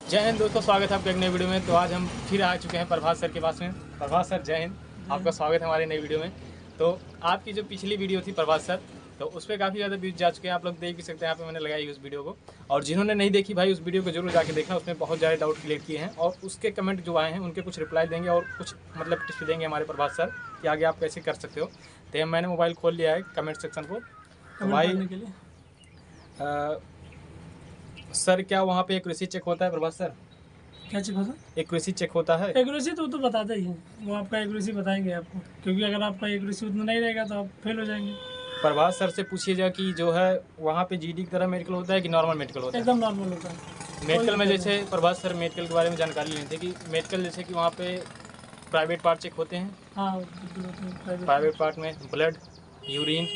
जय हिंद दोस्तों, स्वागत है आपके एक नई वीडियो में। तो आज हम फिर आ चुके हैं प्रभात सर के पास में। प्रभात सर जय हिंद, आपका स्वागत है हमारी नई वीडियो में। तो आपकी जो पिछली वीडियो थी प्रभात सर, तो उस पर काफ़ी ज़्यादा व्यूज जा चुके हैं, आप लोग देख भी सकते हैं। यहाँ पे मैंने लगाई उस वीडियो को, और जिन्होंने नहीं देखी भाई उस वीडियो को जरूर जाके देखना। उसमें बहुत ज़्यादा डाउट क्लियर किए हैं और उसके कमेंट जो आए हैं उनके कुछ रिप्लाई देंगे और कुछ मतलब टिप्स भी देंगे हमारे प्रभात सर कि आगे आप कैसे कर सकते हो। तो मैंने मोबाइल खोल लिया है कमेंट सेक्शन को। तो भाई सर क्या वहाँ पे एक्यूरेसी चेक होता है प्रभात सर? क्या चेक होता है? एक्यूरेसी चेक होता है। एक्यूरेसी तो बताते ही हैं, वो आपका एक्यूरेसी बताएंगे आपको, क्योंकि अगर आपका एक्यूरेसी उतना नहीं रहेगा तो आप फेल हो जाएंगे। प्रभात सर से पूछिएगा कि जो है वहाँ पे जीडी की तरह मेडिकल होता है कि नॉर्मल मेडिकल होता है? एकदम नॉर्मल होता है। मेडिकल में जैसे प्रभात सर मेडिकल के बारे में जानकारी लेनी थी कि मेडिकल जैसे कि वहाँ पे प्राइवेट पार्ट चेक होते हैं। हाँ, प्राइवेट पार्ट में ब्लड, यूरिन,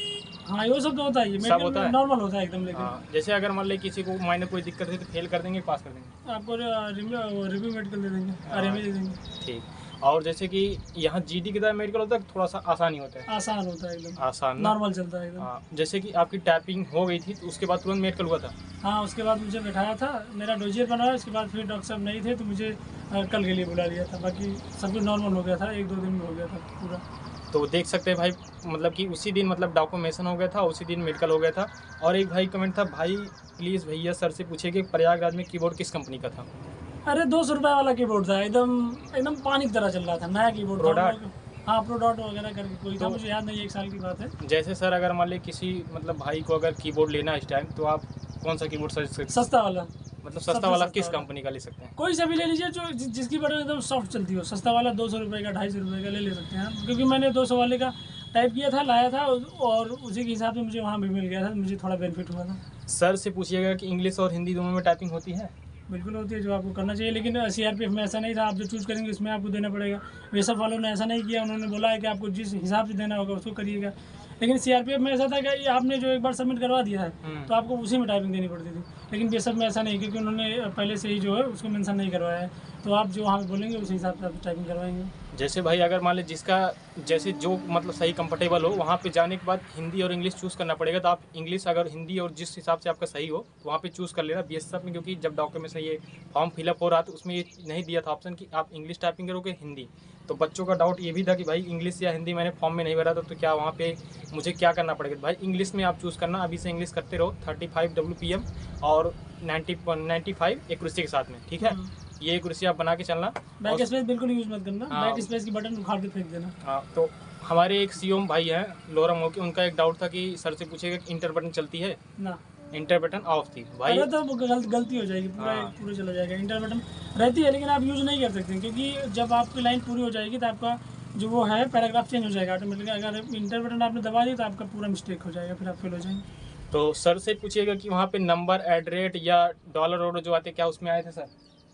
हाँ ये सब तो होता है, सब होता है, नॉर्मल होता है एकदम। लेकिन हाँ, जैसे अगर मान ली किसी को माइनर कोई दिक्कत है तो फेल कर देंगे, पास कर देंगे? आपको रिव्यू मेडिकल दे देंगे, आरएमए दे देंगे। ठीक। और जैसे कि यहाँ जीडी की तरह मेडिकल होता है, थोड़ा सा आसानी होता है? आसान होता है एकदम, आसान, नॉर्मल चलता है एकदम। हाँ, जैसे कि आपकी टाइपिंग हो गई थी तो उसके बाद तुरंत मेडिकल हुआ था? हाँ, उसके बाद मुझे बैठाया था, मेरा डोजियर बनाया, उसके बाद फिर डॉक्टर साहब नहीं थे तो मुझे कल के लिए बुला लिया था। बाकी सब कुछ नॉर्मल हो गया था, 1-2 दिन में हो गया था पूरा। तो देख सकते हैं भाई, मतलब कि उसी दिन मतलब डॉक्यूमेंटेशन हो गया था, उसी दिन मेडिकल हो गया था। और एक भाई कमेंट था, भाई प्लीज़ भैया सर से पूछिए कि प्रयागराज में कीबोर्ड किस कंपनी का था? अरे 200 रुपये वाला कीबोर्ड था, एकदम एकदम पानी की तरह चल रहा था, नया कीबोर्ड था। हाँ, प्रोडॉट वगैरह करके कोई था, मुझे याद नहीं, 1 साल की बात है। जैसे सर अगर मान ली किसी मतलब भाई को अगर कीबोर्ड लेना है इस टाइम, तो आप कौन सा कीबोर्ड सजेस्ट करते हैं? सस्ता वाला। मतलब सस्ता वाला किस कंपनी का ले सकते हैं? कोई सा भी ले लीजिए, जो जिसकी बटन एकदम सॉफ्ट चलती हो। सस्ता वाला 200 रुपये का, 250 रुपये का ले सकते हैं आप, क्योंकि मैंने 200 वाले का टाइप किया था, लाया था, और उसी के हिसाब से मुझे वहाँ भी मिल गया था, मुझे थोड़ा बेनिफिट हुआ था। सर से पूछिएगा कि इंग्लिश और हिंदी दोनों में टाइपिंग होती है? बिल्कुल होती है, जो आपको करना चाहिए। लेकिन सीआरपीएफ में ऐसा नहीं था, आप जो चूज़ करेंगे इसमें आपको देना पड़ेगा। वेसप वालों ने ऐसा नहीं किया, उन्होंने बोला है कि आपको जिस हिसाब से देना होगा उसको करिएगा। लेकिन सीआरपीएफ में ऐसा था कि आपने जो एक बार सबमिट करवा दिया है तो आपको उसी में टाइपिंग देनी पड़ती थी। लेकिन वेसप में ऐसा नहीं, क्योंकि उन्होंने पहले से ही जो है उसको मेंशन नहीं करवाया है, तो आप जो वहाँ पे बोलेंगे उसी हिसाब से आप टाइपिंग करवाएंगे। जैसे भाई अगर मान लीजिए जिसका जैसे जो मतलब सही कंफर्टेबल हो, वहाँ पे जाने के बाद हिंदी और इंग्लिश चूज़ करना पड़ेगा। तो आप इंग्लिश अगर हिंदी और जिस हिसाब से आपका सही हो तो वहाँ पे चूज़ कर लेना बीएसएफ में, क्योंकि जब डॉक्यूमेंट में ये फॉर्म फिलअप हो रहा था उसमें ये नहीं दिया था ऑप्शन कि आप इंग्लिश टाइपिंग करोगे हिंदी। तो बच्चों का डाउट ये भी था कि भाई इंग्लिश या हिंदी मैंने फॉर्म में नहीं भरा था, तो क्या वहाँ पे मुझे क्या करना पड़ेगा? भाई इंग्लिश में आप चूज़ करना, अभी से इंग्लिश करते रहो। 35 WPM और 95 एक्यूरेसी के साथ में, ठीक है? ये कुर्सी आप बना के चलना। बैक स्पेस बिल्कुल यूज मत करना, बैक स्पेस की बटन उखाड़ के फेंक देना। हाँ, तो हमारे एक सीओम भाई हैं लोरम हो के, उनका एक डाउट था कि सर से पूछेगा कि इंटर बटन चलती है ना? इंटर बटन ऑफ थी भाई। अरे तो गलती हो जाएगी, पूरा चला जाएगा। इंटर बटन रहती है लेकिन आप यूज़ नहीं कर सकते, क्योंकि जब आपकी लाइन पूरी हो जाएगी तो आपका जो वो है पैराग्राफ चेंज हो जाएगा ऑटोमेटिकली। अगर इंटर बटन आपने दबा दी तो आपका पूरा मिस्टेक हो जाएगा, फिर आप फेल हो जाएंगे। तो सर से पूछिएगा कि वहाँ पे नंबर, एट या $, जो आते क्या उसमें आए थे सर?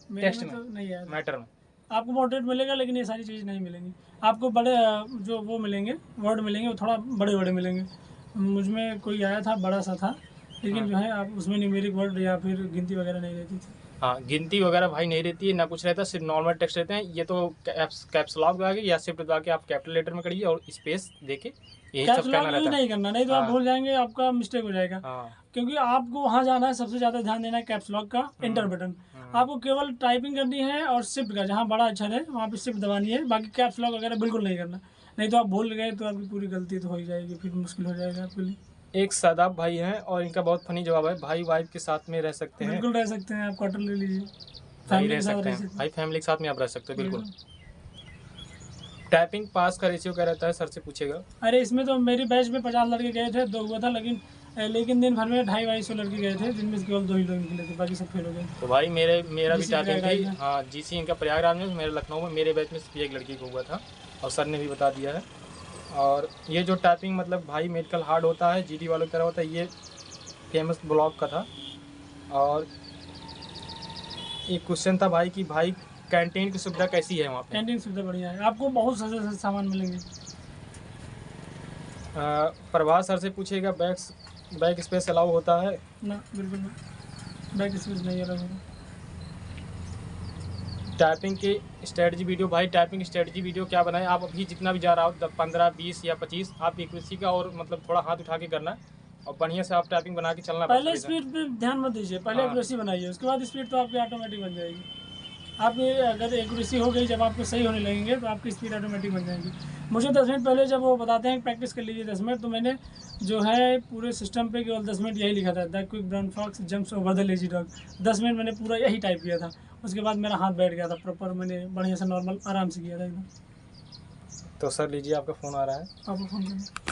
टेस्ट में तो नहीं आया, मैटर में आपको मॉडरेट मिलेगा, लेकिन ये सारी चीज़ नहीं मिलेंगी आपको। बड़े जो वो मिलेंगे, वर्ड मिलेंगे, वो थोड़ा बड़े बड़े मिलेंगे। मुझमें कोई आया था, बड़ा सा था, लेकिन जो है आप उसमें न्यूमेरिक वर्ड या फिर गिनती वगैरह नहीं रहती थी। हाँ, गिनती वगैरह भाई नहीं रहती है, ना कुछ रहता, सिर्फ नॉर्मल टेक्स्ट रहते हैं। ये तो कैप्स लॉक दबा के या शिफ्ट दबा के आप कैपिटल लेटर में करिए और स्पेस देके यही सब कहना रहता है। नहीं करना, नहीं तो आप भूल जाएंगे, आपका मिस्टेक हो जाएगा। क्योंकि आपको वहाँ जाना है, सबसे ज़्यादा ध्यान देना है कैप्स लॉक का, इंटर बटन। आपको केवल टाइपिंग करनी है और शिफ्ट का जहाँ बड़ा अक्षर है वहाँ पे शिफ्ट दबानी है, बाकी कैप्स लॉक वगैरह बिल्कुल नहीं करना। नहीं तो आप भूल गए तो आपकी पूरी गलती तो हो ही जाएगी, फिर मुश्किल हो जाएगा आपके लिए। एक सादाब भाई हैं और इनका बहुत फनी जवाब है, भाई वाइफ के साथ में रह सकते हैं? बिल्कुल रह सकते हैं, आप क्वार्टर ले लीजिए, भाई रह सकते हैं भाई, फैमिली के साथ में आप रह सकते हो बिल्कुल। टाइपिंग पास का रेशियो क्या रहता है, सर से पूछेगा। अरे इसमें तो मेरी बैच में 50 लड़के गए थे, 2 हुआ था, लेकिन दिन भर में 250-250 लड़के गए थे, जिनमें से केवल 2 ही लोग निकले थे, बाकी सब फेल हो गए। तो भाई मेरा भी टाइपिंग थी। हाँ, जीसी इनका प्रयागराज में, मेरे लखनऊ में, मेरे बैच में सिर्फ एक लड़की को हुआ था और सर ने भी बता दिया है। और ये जो टाइपिंग मतलब भाई मेडिकल हार्ड होता है, जीडी वालों की तरह होता है, ये फेमस ब्लॉग का था। और एक क्वेश्चन था भाई कि भाई कैंटीन की सुविधा कैसी है वहाँ पे? कैंटीन सुविधा बढ़िया है, आपको बहुत सस्ते सामान मिलेंगे। प्रभात सर से पूछेगा बैक स्पेस अलाउ होता है? ना, बिल्कुल नहीं, बैक स्पेस नहीं अलाउ होगा। टाइपिंग की स्ट्रेटजी वीडियो, भाई टाइपिंग स्ट्रेटजी वीडियो क्या बनाए? आप अभी जितना भी जा रहा हो 15, 20 या 25, आप एक्यूरेसी का और मतलब थोड़ा हाथ उठा के करना, और बढ़िया से आप टाइपिंग बना के चलना पहले पड़ता है। स्पीड पे ध्यान मत दीजिए, पहले हाँ। एक्यूरेसी बनाइए, उसके बाद स्पीड तो आपकी ऑटोमेटिक बन जाएगी। आपकी अगर एक्यूरेसी हो गई, जब आपको सही होने लगेंगे तो आपकी स्पीड ऑटोमेटिक बन जाएगी। मुझे 10 मिनट पहले जब वो बताते हैं प्रैक्टिस कर लीजिए 10 मिनट, तो मैंने जो है पूरे सिस्टम पे केवल 10 मिनट यही लिखा था, the quick brown fox jumps over the lazy dog. 10 minute मैंने पूरा यही टाइप किया था। उसके बाद मेरा हाथ बैठ गया था प्रॉपर, मैंने बढ़िया से नॉर्मल आराम से किया था एकदम। तो सर लीजिए, आपका फ़ोन आ रहा है। आपको फ़ोन करना।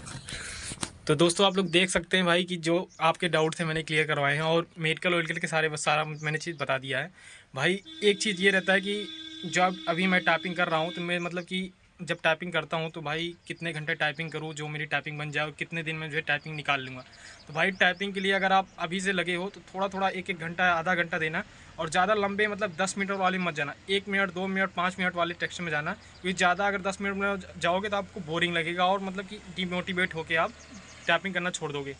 तो दोस्तों आप लोग देख सकते हैं भाई कि जो आपके डाउट थे मैंने क्लियर करवाए हैं, और मेडिकल वेडिकल के सारा मैंने चीज़ बता दिया है भाई। एक चीज़ ये रहता है कि जब अभी मैं टाइपिंग कर रहा हूँ तो मैं मतलब कि जब टाइपिंग करता हूँ तो भाई कितने घंटे टाइपिंग करूँ जो मेरी टाइपिंग बन जाए, और कितने दिन में जो है टाइपिंग निकाल लूँगा। तो भाई टाइपिंग के लिए अगर आप अभी से लगे हो तो थोड़ा थोड़ा एक एक घंटा आधा घंटा देना, और ज़्यादा लंबे मतलब 10 मिनट वाले मत जाना, 1 मिनट 2 मिनट 5 मिनट वाले टेक्स्ट में जाना, क्योंकि ज़्यादा अगर 10 मिनट में जाओगे तो आपको बोरिंग लगेगा और मतलब कि डिमोटिवेट होकर आप टाइपिंग करना छोड़ दोगे।